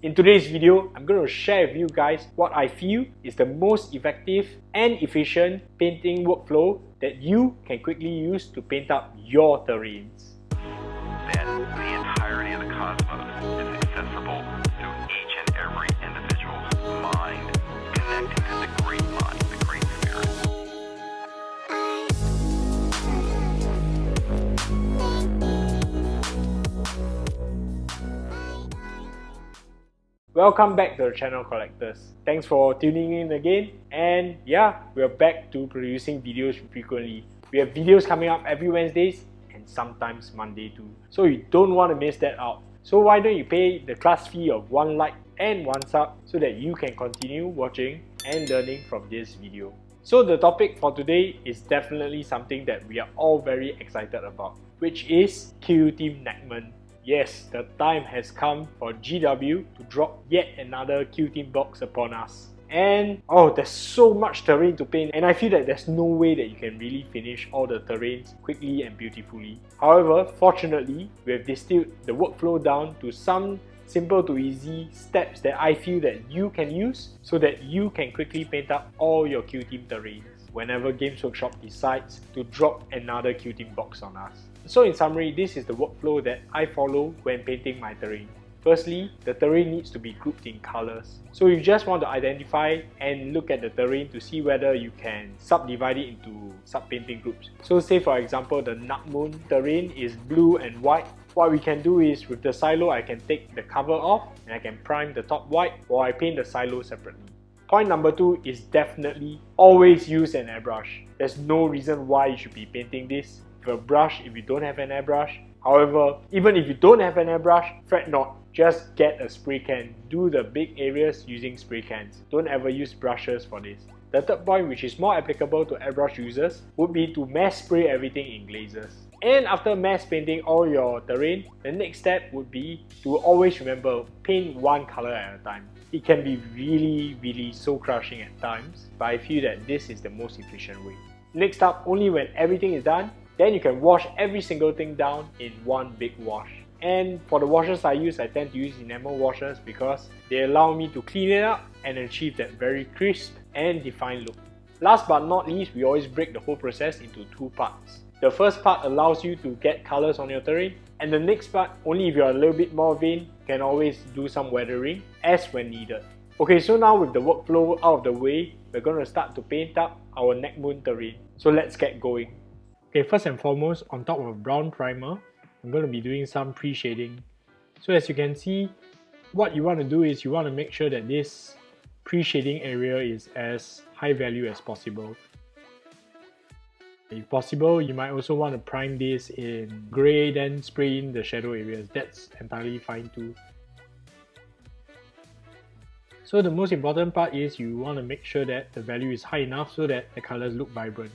In today's video, I'm going to share with you guys what I feel is the most effective and efficient painting workflow that you can quickly use to paint up your terrains. That the entirety of the cosmos is accessible to each and every individual's mind, connecting to the great mind, the great spirit. Welcome back to the channel, collectors. Thanks for tuning in again, and yeah, we're back to producing videos frequently. We have videos coming up every Wednesdays and sometimes Monday too, so you don't want to miss that out. So why don't you pay the class fee of 1 like and 1 sub so that you can continue watching and learning from this video. So the topic for today is definitely something that we are all very excited about, which is Kill Team Nachmund. Yes, the time has come for GW to drop yet another Kill Team box upon us. And oh, there's so much terrain to paint, and I feel that there's no way that you can really finish all the terrains quickly and beautifully. However, fortunately, we have distilled the workflow down to some simple to easy steps that I feel that you can use so that you can quickly paint up all your Kill Team terrains whenever Games Workshop decides to drop another Kill Team box on us. So in summary, this is the workflow that I follow when painting my terrain. Firstly, the terrain needs to be grouped in colors. So you just want to identify and look at the terrain to see whether you can subdivide it into sub-painting groups. So say for example, the Nachmund terrain is blue and white. What we can do is with the silo, I can take the cover off and I can prime the top white, or I paint the silo separately. Point number 2 is definitely always use an airbrush. There's no reason why you should be painting this with a brush if you don't have an airbrush. However, even if you don't have an airbrush, fret not. Just get a spray can. Do the big areas using spray cans. Don't ever use brushes for this. The third point, which is more applicable to airbrush users, would be to mass spray everything in glazes. And after mass painting all your terrain, the next step would be to always remember, paint one color at a time. It can be really soul crushing at times, but I feel that this is the most efficient way. Next up, only when everything is done, then you can wash every single thing down in one big wash. And for the washes I use, I tend to use enamel washers because they allow me to clean it up and achieve that very crisp and defined look. Last but not least, we always break the whole process into 2 parts. The first part allows you to get colors on your terrain, and the next part, only if you're a little bit more vain, can always do some weathering as when needed. Okay, so now with the workflow out of the way, we're going to start to paint up our Nachmund terrain. So let's get going. Okay, first and foremost, on top of brown primer, I'm going to be doing some pre-shading. So as you can see, what you want to do is you want to make sure that this pre-shading area is as high value as possible. If possible, you might also want to prime this in grey, then spray in the shadow areas. That's entirely fine too. So the most important part is you want to make sure that the value is high enough so that the colors look vibrant.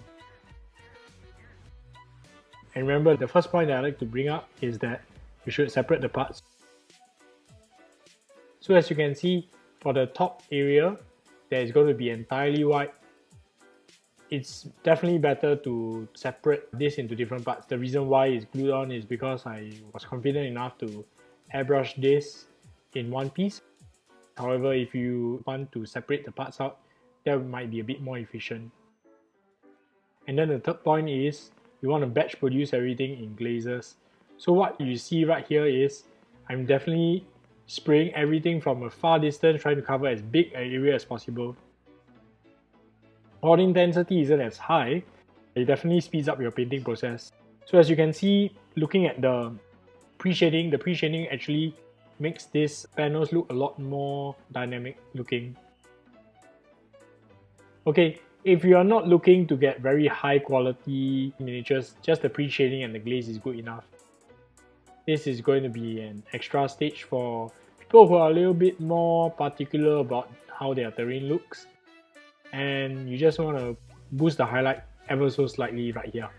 And remember, the first point that I like to bring up is that you should separate the parts. So as you can see, for the top area that is going to be entirely white, it's definitely better to separate this into different parts. The reason why it's glued on is because I was confident enough to airbrush this in one piece. However, if you want to separate the parts out, that might be a bit more efficient. And then the third point is you want to batch produce everything in glazes. So what you see right here is I'm definitely spraying everything from a far distance, trying to cover as big an area as possible. While intensity isn't as high, it definitely speeds up your painting process. So as you can see, looking at the pre-shading, actually makes these panels look a lot more dynamic looking. Okay, if you are not looking to get very high quality miniatures, just the pre-shading and the glaze is good enough. This is going to be an extra stage for people who are a little bit more particular about how their terrain looks, and you just want to boost the highlight ever so slightly right here.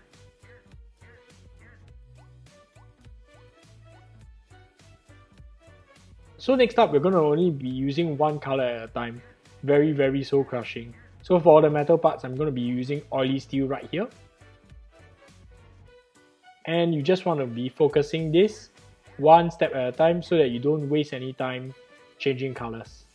So next up, we're going to only be using one color at a time. Very soul crushing. So for the metal parts, I'm going to be using oily steel right here. And you just want to be focusing this one step at a time so that you don't waste any time changing colors.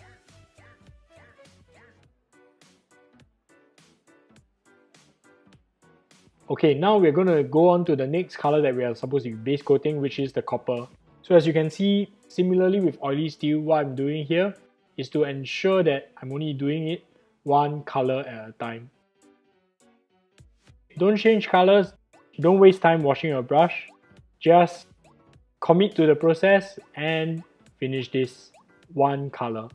Okay, now we're going to go on to the next color that we are supposed to be base coating, which is the copper. So as you can see, similarly with oily steel, what I'm doing here is to ensure that I'm only doing it one color at a time. Don't change colors, don't waste time washing your brush, just commit to the process and finish this one color.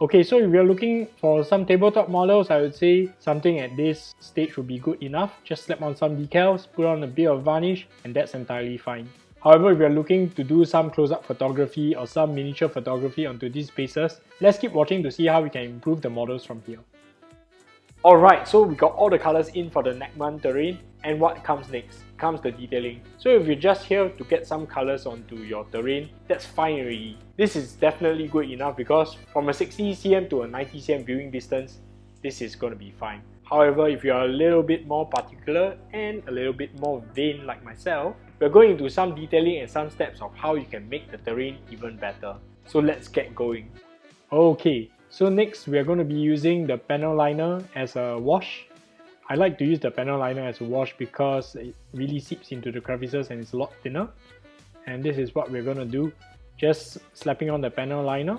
Okay, so if you're looking for some tabletop models, I would say something at this stage would be good enough. Just slap on some decals, put on a bit of varnish, and that's entirely fine. However, if you're looking to do some close-up photography or some miniature photography onto these spaces, let's keep watching to see how we can improve the models from here. Alright, so we got all the colors in for the Nachmund terrain, and what comes next? Comes the detailing. So if you're just here to get some colors onto your terrain, that's fine already. This is definitely good enough because from a 60 cm to a 90 cm viewing distance, this is going to be fine. However, if you are a little bit more particular and a little bit more vain like myself, we're going into some detailing and some steps of how you can make the terrain even better. So let's get going. Okay, so next we are going to be using the panel liner as a wash. I like to use the panel liner as a wash because it really seeps into the crevices and it's a lot thinner. And this is what we're going to do. Just slapping on the panel liner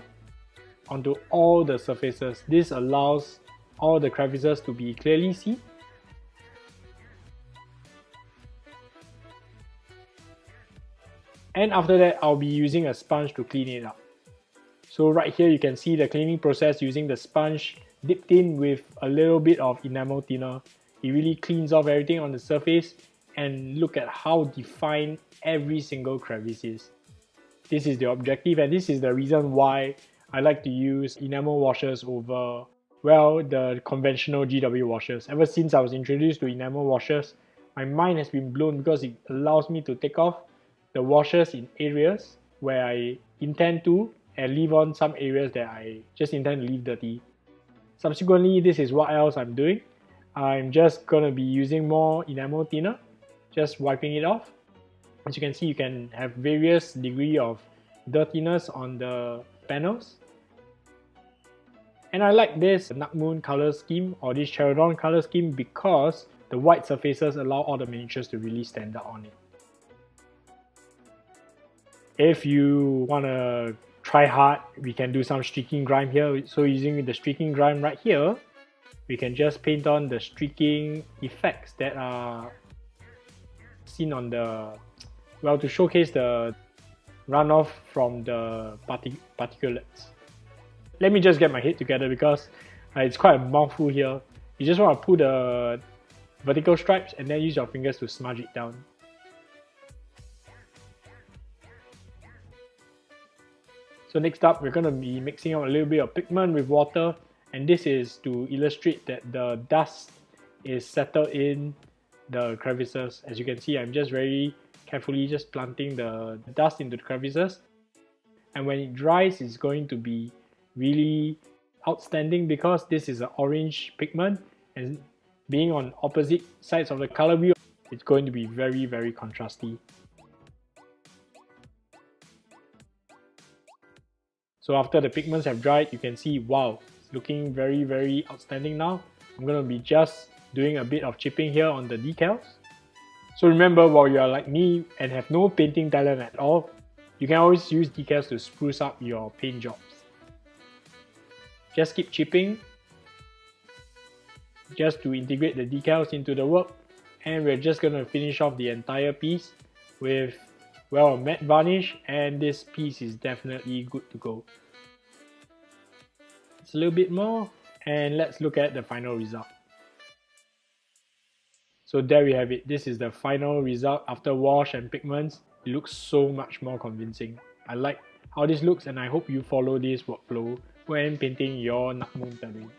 onto all the surfaces. This allows all the crevices to be clearly seen. And after that, I'll be using a sponge to clean it up. So right here you can see the cleaning process using the sponge dipped in with a little bit of enamel thinner. It really cleans off everything on the surface, and look at how defined every single crevice is. This is the objective, and this is the reason why I like to use enamel washers over, well, the conventional GW washers. Ever since I was introduced to enamel washers, my mind has been blown because it allows me to take off the washers in areas where I intend to and leave on some areas that I just intend to leave dirty. Subsequently, this is what else I'm doing. I'm just gonna be using more enamel thinner, just wiping it off. As you can see, you can have various degree of dirtiness on the panels. And I like this Nachmund color scheme or this Charodon color scheme because the white surfaces allow all the miniatures to really stand out on it. If you wanna try hard, we can do some streaking grime here. So using the streaking grime right here, we can just paint on the streaking effects that are seen on the, well, to showcase the runoff from the particulates. Let me just get my head together because it's quite a mouthful here. You just want to pull the vertical stripes and then use your fingers to smudge it down. So next up, we're going to be mixing up a little bit of pigment with water, and this is to illustrate that the dust is settled in the crevices. As you can see, I'm just very carefully just planting the dust into the crevices, and when it dries, it's going to be really outstanding because this is an orange pigment, and being on opposite sides of the color wheel, it's going to be very, very contrasty. So after the pigments have dried, you can see, wow, it's looking very, very outstanding now. I'm going to be just doing a bit of chipping here on the decals. So remember, while you are like me and have no painting talent at all, you can always use decals to spruce up your paint jobs. Just keep chipping, just to integrate the decals into the work, and we're just going to finish off the entire piece with, well, matte varnish, and this piece is definitely good to go. It's a little bit more, and let's look at the final result. So there we have it. This is the final result after wash and pigments. It looks so much more convincing. I like how this looks, and I hope you follow this workflow when painting your Nachmund terrain.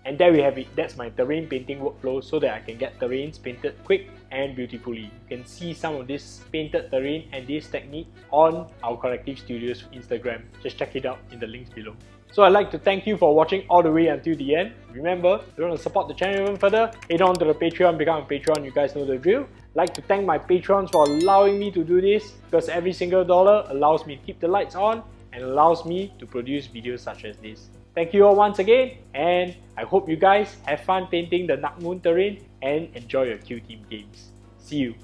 And there we have it. That's my terrain painting workflow so that I can get terrains painted quick and beautifully. You can see some of this painted terrain and this technique on our Kolectiv Studios Instagram. Just check it out in the links below. So I'd like to thank you for watching all the way until the end. Remember, if you want to support the channel even further, head on to the Patreon, become a patron, you guys know the drill. I'd like to thank my patrons for allowing me to do this, because every single dollar allows me to keep the lights on and allows me to produce videos such as this. Thank you all once again, and I hope you guys have fun painting the Nachmund terrain and enjoy your Kill Team games. See you!